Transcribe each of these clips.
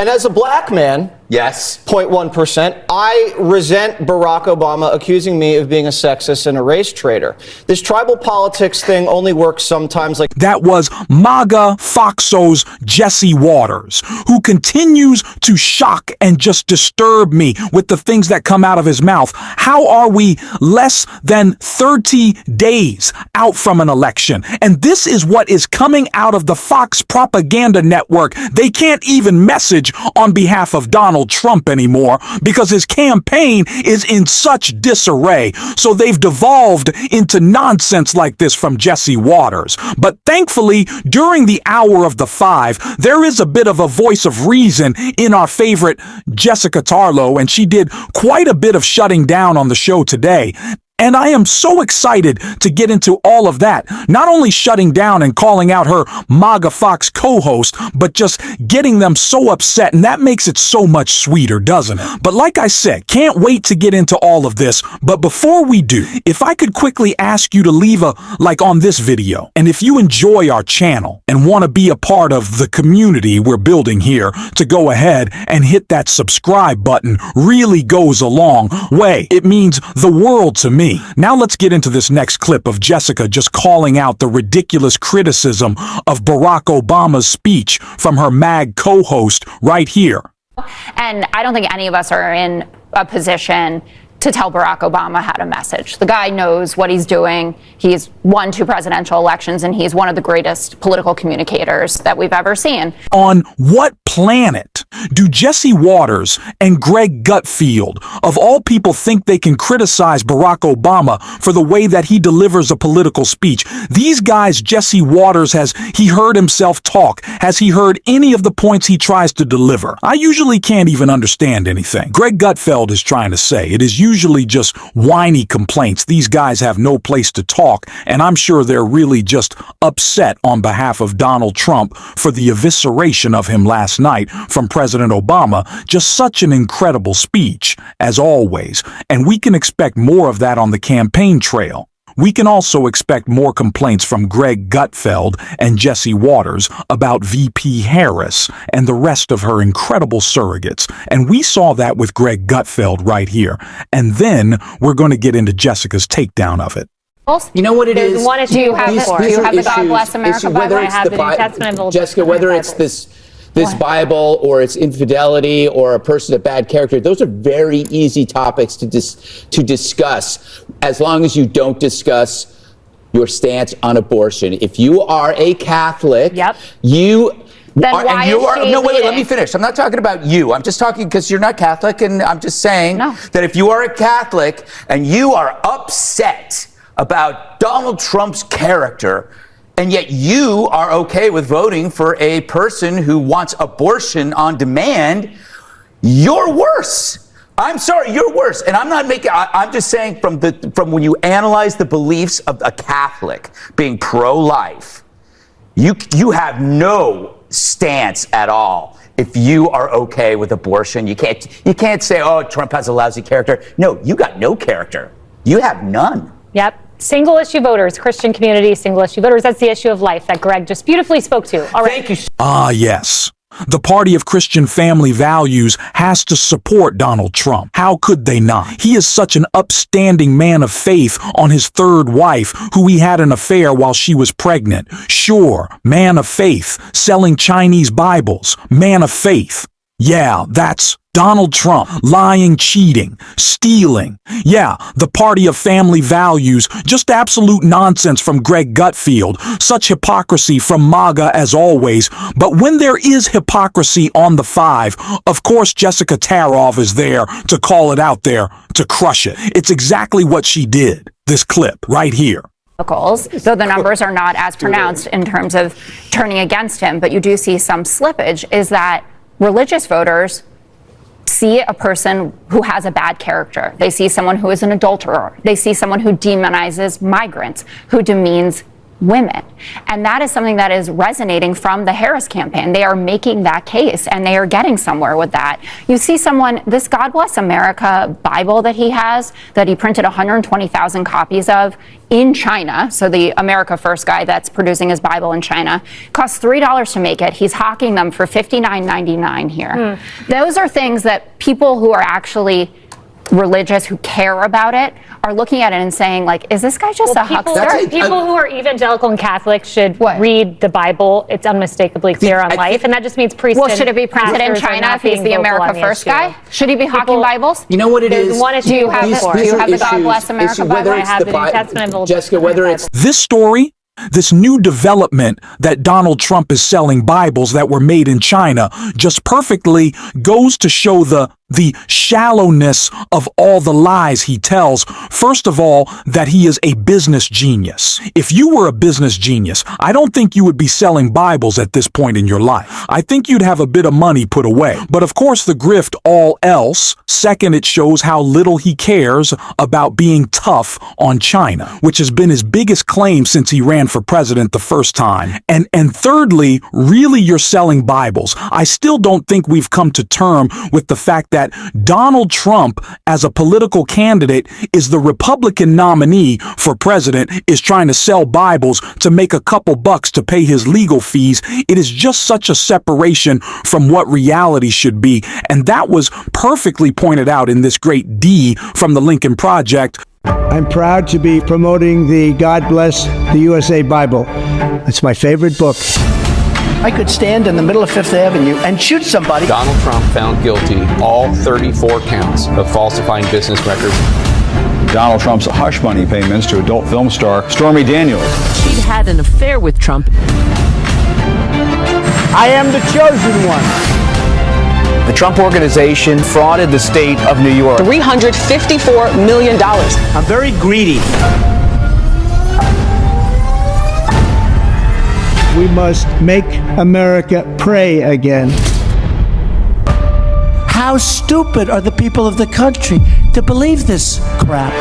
And as a black man, yes, 0.1%, I resent Barack Obama accusing me of being a sexist and a race traitor. This tribal politics thing only works sometimes. Like that was MAGA Foxo's Jesse Waters, who continues to shock and just disturb me with the things that come out of his mouth. How are we less than 30 days out from an election? And this is what is coming out of the Fox propaganda network. They can't even message on behalf of Donald Trump anymore because his campaign is in such disarray. So they've devolved into nonsense like this from Jesse Waters. But thankfully, during the hour of the 5, there is a bit of a voice of reason in our favorite Jessica Tarlow, and she did quite a bit of shutting down on the show today. And I am so excited to get into all of that, not only shutting down and calling out her MAGA Fox co-host, but just getting them so upset, and that makes it so much sweeter, doesn't it? But like I said, can't wait to get into all of this. But before we do, if I could quickly ask you to leave a like on this video, and if you enjoy our channel and want to be a part of the community we're building here, to go ahead and hit that subscribe button really goes a long way. It means the world to me. Now let's get into this next clip of Jessica just calling out the ridiculous criticism of Barack Obama's speech from her MAG co-host right here. And I don't think any of us are in a position to tell Barack Obama how to message. The guy knows what he's doing. He's won 2 presidential elections, and he's one of the greatest political communicators that we've ever seen. On what planet do Jesse Waters and Greg Gutfeld, of all people, think they can criticize Barack Obama for the way that he delivers a political speech? These guys, Jesse Waters, has he heard himself talk? Has he heard any of the points he tries to deliver? I usually can't even understand anything Greg Gutfeld is trying to say. It is usually just whiny complaints. These guys have no place to talk, and I'm sure they're really just upset on behalf of Donald Trump for the evisceration of him last night from President Obama. Just such an incredible speech, as always, and we can expect more of that on the campaign trail. We can also expect more complaints from Greg Gutfeld and Jesse Waters about VP Harris and the rest of her incredible surrogates. And we saw that with Greg Gutfeld right here. And then we're going to get into Jessica's takedown of it. You know what it is? Do you have the God Bless America Bible? I have the New Testament and Old Jessica, whether it's this Bible or it's infidelity or a person of bad character, those are very easy topics to discuss, as long as you don't discuss your stance on abortion. If you are a Catholic, Then why is she no, wait, let me finish. I'm not talking about you. I'm just talking because you're not Catholic, and I'm just saying that if you are a Catholic and you are upset about Donald Trump's character, and yet you are okay with voting for a person who wants abortion on demand, you're worse. I'm sorry, you're worse. And I'm not making, I'm just saying from when you analyze the beliefs of a Catholic being pro-life, you have no stance at all. If you are okay with abortion, you can't say, oh, Trump has a lousy character. No, you got no character. You have none. Yep. Single issue voters, Christian community, single issue voters. That's the issue of life that Greg just beautifully spoke to. All right. Thank you. Ah, yes. The party of Christian family values has to support Donald Trump. How could they not? He is such an upstanding man of faith on his third wife, who he had an affair while she was pregnant. Sure, man of faith, selling Chinese Bibles, man of faith. Yeah, that's Donald Trump, lying, cheating, stealing. Yeah, the party of family values, just absolute nonsense from Greg Gutfeld. Such hypocrisy from MAGA as always. But when there is hypocrisy on the 5, of course Jessica Tarov is there to call it out there, to crush it. It's exactly what she did. This clip right here. Though the numbers are not as pronounced in terms of turning against him, but you do see some slippage, is that religious voters see a person who has a bad character. They see someone who is an adulterer. They see someone who demonizes migrants, who demeans women. And that is something that is resonating from the Harris campaign. They are making that case, and they are getting somewhere with that. You see someone, this God Bless America Bible that he has, that he printed 120,000 copies of in China, so the America First guy that's producing his Bible in China, costs $3 to make it. He's hawking them for $59.99 here. Those are things that people who are actually religious, who care about it, are looking at it and saying, like, is this guy just a huckster? People who are evangelical and Catholic should read the Bible. It's unmistakably clear on life, and that just means priests. Well, should it be printed in China if he's the America First guy? Should he be hawking Bibles? You know what it is? Do you have the God Bless America Bible? I have the New Testament of Old Jessica, whether it's This story, this new development that Donald Trump is selling Bibles that were made in China, just perfectly goes to show the shallowness of all the lies he tells. First of all, that he is a business genius. If you were a business genius, I don't think you would be selling Bibles at this point in your life. I think you'd have a bit of money put away. But of course, the grift all else. Second, it shows how little he cares about being tough on China, which has been his biggest claim since he ran for president the first time. And thirdly, really, you're selling Bibles. I still don't think we've come to term with the fact that Donald Trump, as a political candidate, is the Republican nominee for president, is trying to sell Bibles to make a couple bucks to pay his legal fees. It is just such a separation from what reality should be. And that was perfectly pointed out in this great D from the Lincoln Project. I'm proud to be promoting the God Bless the USA Bible. It's my favorite book. I could stand in the middle of Fifth Avenue and shoot somebody. Donald Trump found guilty all 34 counts of falsifying business records. Donald Trump's hush money payments to adult film star Stormy Daniels. She'd had an affair with Trump. I am the chosen one. The Trump Organization frauded the state of New York. $354 million. I'm very greedy. We must make America pray again. How stupid are the people of the country to believe this crap?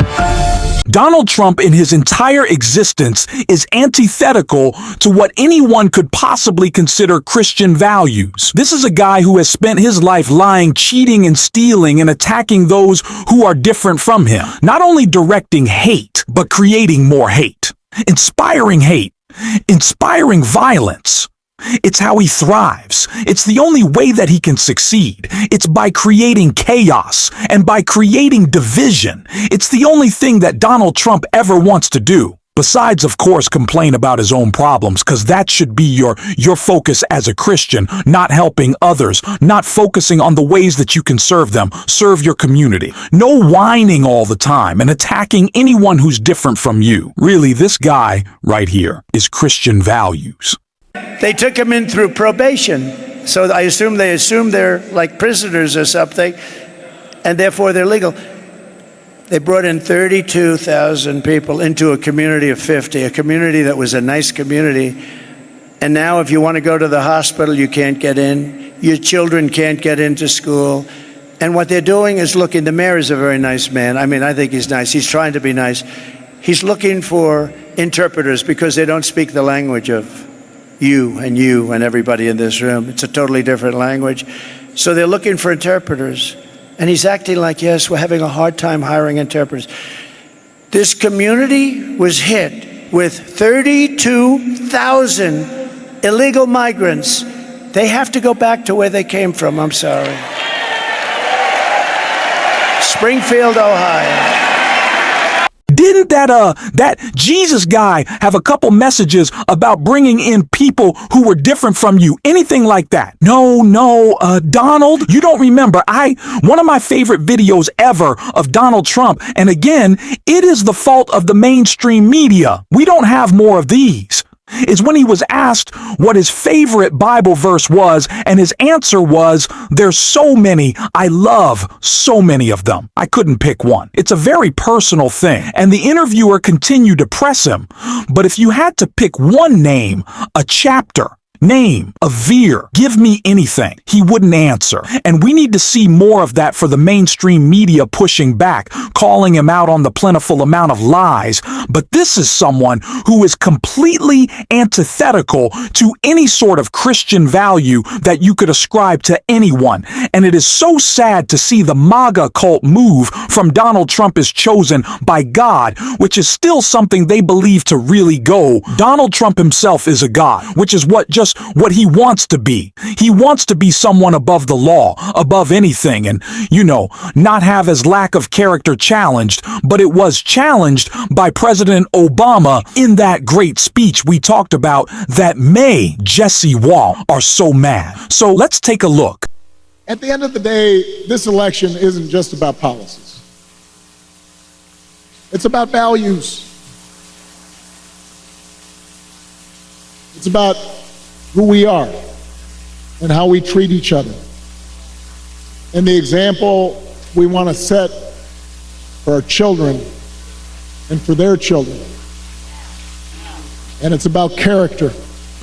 Donald Trump in his entire existence is antithetical to what anyone could possibly consider Christian values. This is a guy who has spent his life lying, cheating, and stealing and attacking those who are different from him. Not only directing hate, but creating more hate, inspiring violence. It's how he thrives. It's the only way that he can succeed. It's by creating chaos and by creating division. It's the only thing that Donald Trump ever wants to do. Besides, of course, complain about his own problems, because that should be your focus as a Christian, not helping others, not focusing on the ways that you can serve them, serve your community. No whining all the time and attacking anyone who's different from you. Really, this guy right here is Christian values. They took him in through probation, so I assume they assume they're like prisoners or something, and therefore they're legal. They brought in 32,000 people into a community of 50, a community that was a nice community. And now if you want to go to the hospital, you can't get in. Your children can't get into school. And what they're doing is looking, the mayor is a very nice man. I mean, I think he's nice. He's trying to be nice. He's looking for interpreters because they don't speak the language of you and everybody in this room. It's a totally different language. So they're looking for interpreters. And he's acting like, yes, we're having a hard time hiring interpreters. This community was hit with 32,000 illegal migrants. They have to go back to where they came from, I'm sorry. Springfield, Ohio. Didn't that Jesus guy have a couple messages about bringing in people who were different from you? Anything like that? No, Donald, you don't remember. One of my favorite videos ever of Donald Trump, and again, it is the fault of the mainstream media. We don't have more of these. Is when he was asked what his favorite Bible verse was, and his answer was, there's so many, I love so many of them. I couldn't pick one. It's a very personal thing. And the interviewer continued to press him. But if you had to pick one name, a chapter name, a veer, give me anything. He wouldn't answer. And we need to see more of that for the mainstream media pushing back, calling him out on the plentiful amount of lies. But this is someone who is completely antithetical to any sort of Christian value that you could ascribe to anyone. And it is so sad to see the MAGA cult move from Donald Trump is chosen by God, which is still something they believe to really go. Donald Trump himself is a God, which is what he wants to be. He wants to be someone above the law, above anything, and, not have his lack of character challenged, but it was challenged by President Obama in that great speech we talked about that made Jesse Wall are so mad. So let's take a look. At the end of the day, this election isn't just about policies. It's about values. It's about who we are and how we treat each other. And the example we want to set for our children and for their children. And it's about character.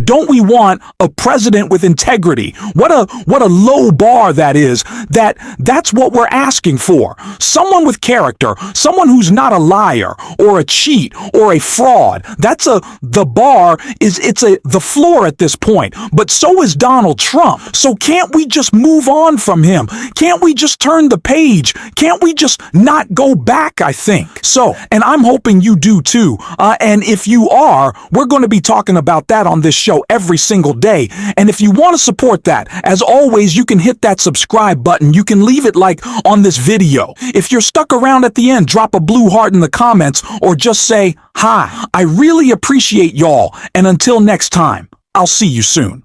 Don't we want a president with integrity? What a low bar that is. That's what we're asking for. Someone with character, someone who's not a liar or a cheat or a fraud. The bar is the floor at this point. But so is Donald Trump. So can't we just move on from him? Can't we just turn the page? Can't we just not go back, I think? So, and I'm hoping you do too. And if you are, we're going to be talking about that on this show every single day. And if you want to support that, as always, you can hit that subscribe button. You can leave it like on this video. If you're stuck around at the end, drop a blue heart in the comments or just say hi. I really appreciate y'all. And until next time, I'll see you soon.